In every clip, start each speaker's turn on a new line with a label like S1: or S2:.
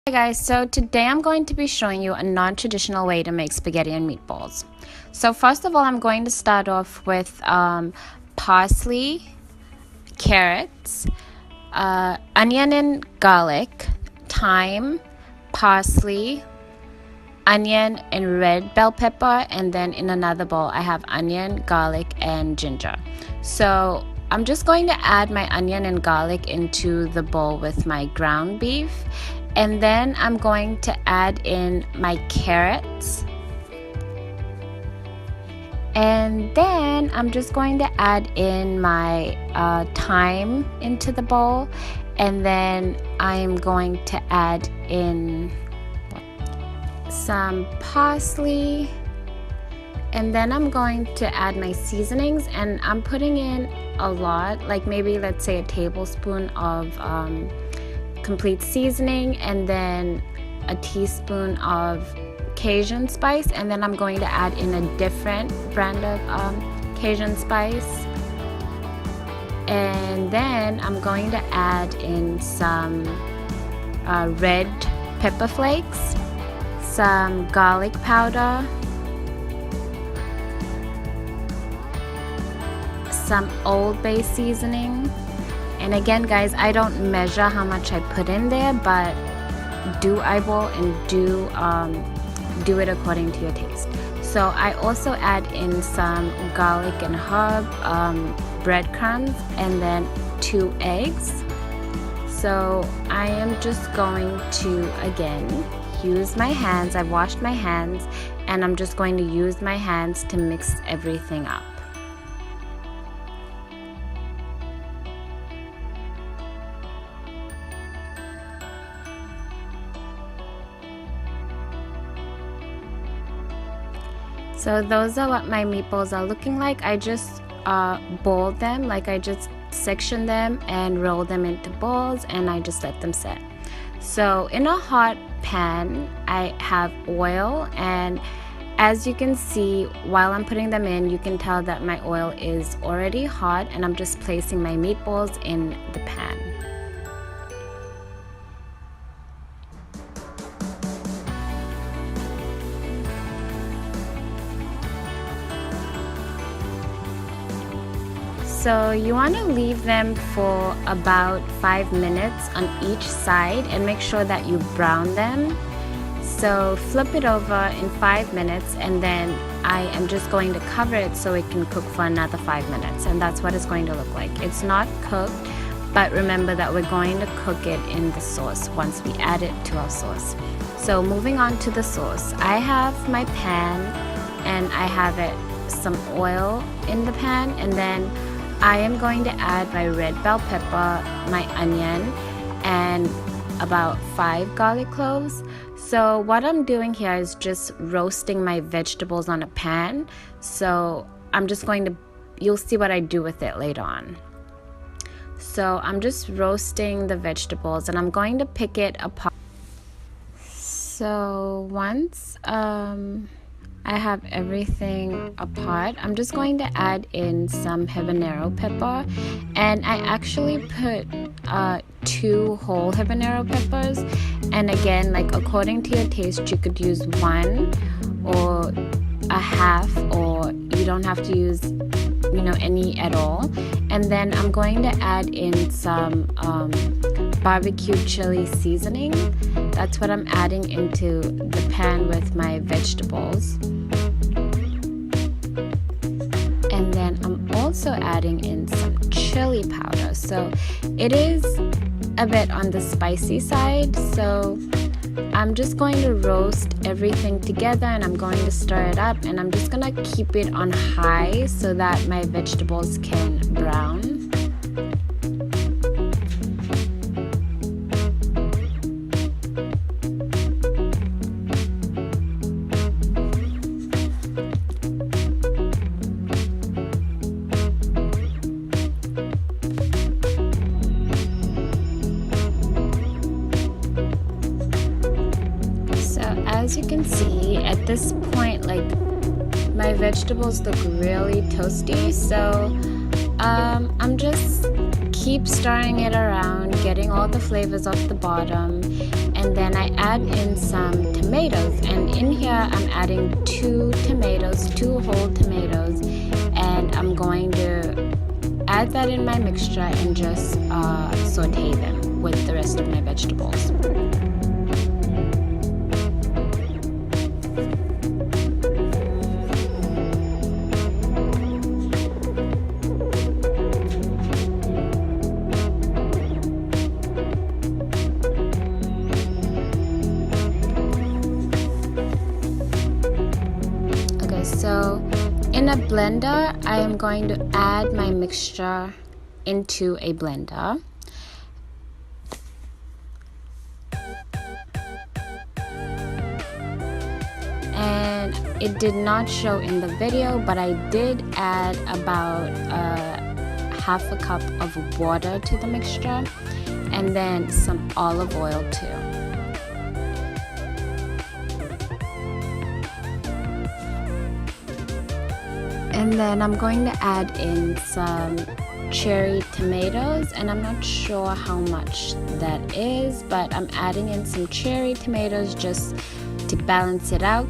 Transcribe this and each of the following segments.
S1: Hi guys, so today I'm going to be showing you a non-traditional way to make spaghetti and meatballs. So first of all, I'm going to start off with parsley, carrots, onion and garlic, thyme, parsley, onion and red bell pepper, and then in another bowl I have onion, garlic, and ginger. So I'm just going to add my onion and garlic into the bowl with my ground beef. And then I'm going to add in my carrots. And then I'm just going to add in my thyme into the bowl. And then I'm going to add in some parsley. And then I'm going to add my seasonings. And I'm putting in a lot, like maybe let's say a tablespoon of complete seasoning, and then a teaspoon of Cajun spice, and then I'm going to add in a different brand of Cajun spice, and then I'm going to add in some red pepper flakes, some garlic powder, some Old Bay seasoning. And again guys, I don't measure how much I put in there, but do eyeball and do it according to your taste. So I also add in some garlic and herb breadcrumbs, and then 2 eggs. So I am just going to again use my hands. I've washed my hands, and I'm just going to use my hands to mix everything up. So those are what my meatballs are looking like. I just boiled them, like I just sectioned them and rolled them into balls, and I just let them set. So in a hot pan, I have oil, and as you can see, while I'm putting them in, you can tell that my oil is already hot, and I'm just placing my meatballs in the pan. So you want to leave them for about 5 minutes on each side and make sure that you brown them. So flip it over in 5 minutes, and then I am just going to cover it so it can cook for another 5 minutes, and that's what it's going to look like. It's not cooked, but remember that we're going to cook it in the sauce once we add it to our sauce. So moving on to the sauce, I have my pan, and I have some oil in the pan, and then I am going to add my red bell pepper, my onion, and about 5 garlic cloves. So what I'm doing here is just roasting my vegetables on a pan. So I'm just going to, you'll see what I do with it later on. So I'm just roasting the vegetables, and I'm going to pick it apart. So once I have everything apart, I'm just going to add in some habanero pepper, and I actually put 2 whole habanero peppers, and again, like according to your taste, you could use 1 or a half, or you don't have to use any at all. And then I'm going to add in some barbecue chili seasoning. That's what I'm adding into the pan with my vegetables. And then I'm also adding in some chili powder. So it is a bit on the spicy side. So I'm just going to roast everything together, and I'm going to stir it up, and I'm just going to keep it on high so that my vegetables can brown. As you can see, at this point, like, my vegetables look really toasty, so I'm just keep stirring it around, getting all the flavors off the bottom, and then I add in some tomatoes, and in here I'm adding 2 tomatoes, 2 whole tomatoes, and I'm going to add that in my mixture and just saute them with the rest of my vegetables. So in a blender, I am going to add my mixture into a blender. And it did not show in the video, but I did add about half a cup of water to the mixture, and then some olive oil too. And then I'm going to add in some cherry tomatoes, and I'm not sure how much that is, but I'm adding in some cherry tomatoes just to balance it out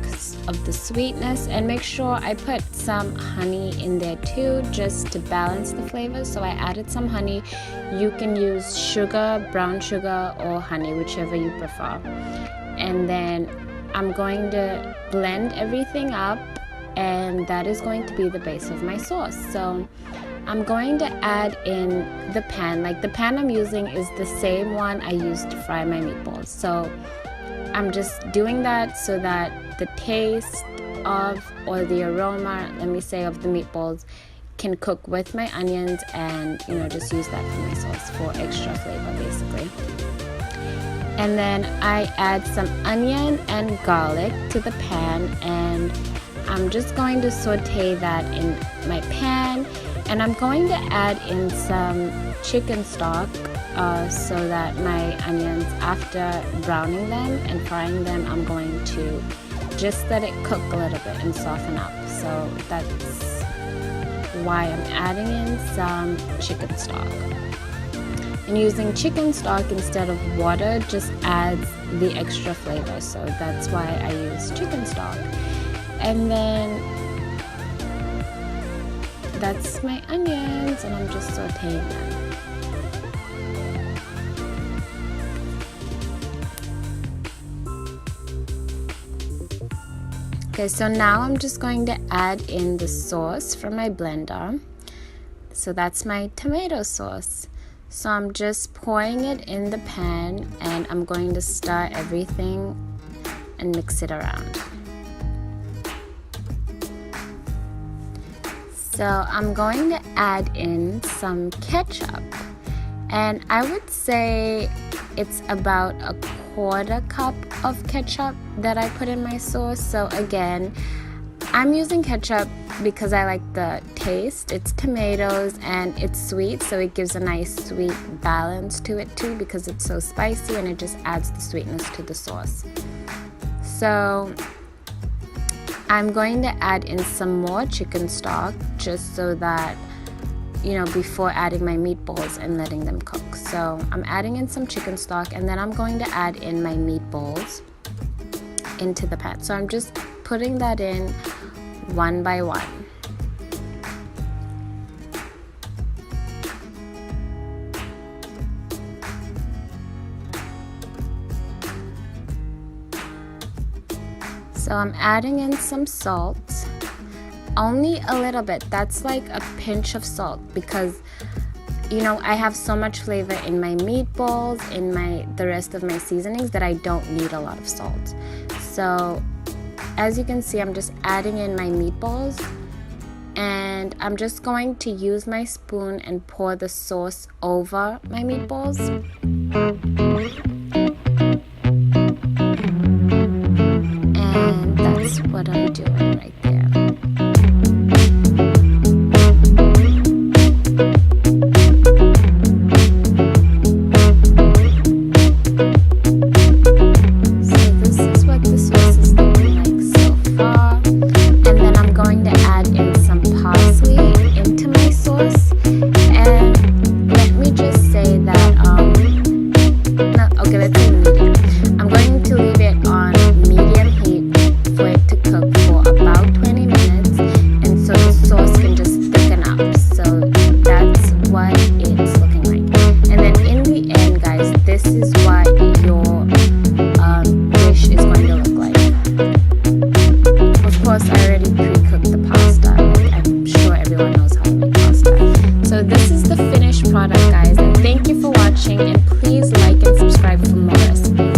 S1: of the sweetness, and make sure I put some honey in there too just to balance the flavor. So I added some honey. You can use sugar, brown sugar, or honey, whichever you prefer. And then I'm going to blend everything up, and that is going to be the base of my sauce. So I'm going to add in the pan. Like, the pan I'm using is the same one I used to fry my meatballs. So I'm just doing that so that the taste of, or the aroma, let me say, of the meatballs can cook with my onions, and just use that for my sauce for extra flavor basically. And then I add some onion and garlic to the pan, and I'm just going to saute that in my pan, and I'm going to add in some chicken stock so that my onions, after browning them and frying them, I'm going to just let it cook a little bit and soften up. So that's why I'm adding in some chicken stock. And using chicken stock instead of water just adds the extra flavor, so that's why I use chicken stock. And then that's my onions, and I'm just sauteing them. Okay, so now I'm just going to add in the sauce from my blender. So that's my tomato sauce. So I'm just pouring it in the pan, and I'm going to stir everything and mix it around. So I'm going to add in some ketchup, and I would say it's about a 1/4 cup of ketchup that I put in my sauce. So again, I'm using ketchup because I like the taste. It's tomatoes and it's sweet, so it gives a nice sweet balance to it too, because it's so spicy and it just adds the sweetness to the sauce. So I'm going to add in some more chicken stock just so that, before adding my meatballs and letting them cook. So I'm adding in some chicken stock, and then I'm going to add in my meatballs into the pan. So I'm just putting that in one by one. So I'm adding in some salt, only a little bit. That's like a pinch of salt, because I have so much flavor in my meatballs, in the rest of my seasonings, that I don't need a lot of salt. So as you can see, I'm just adding in my meatballs, and I'm just going to use my spoon and pour the sauce over my meatballs. And that's what I'm doing right there. finished product, guys. And thank you for watching, and please like and subscribe for more recipes.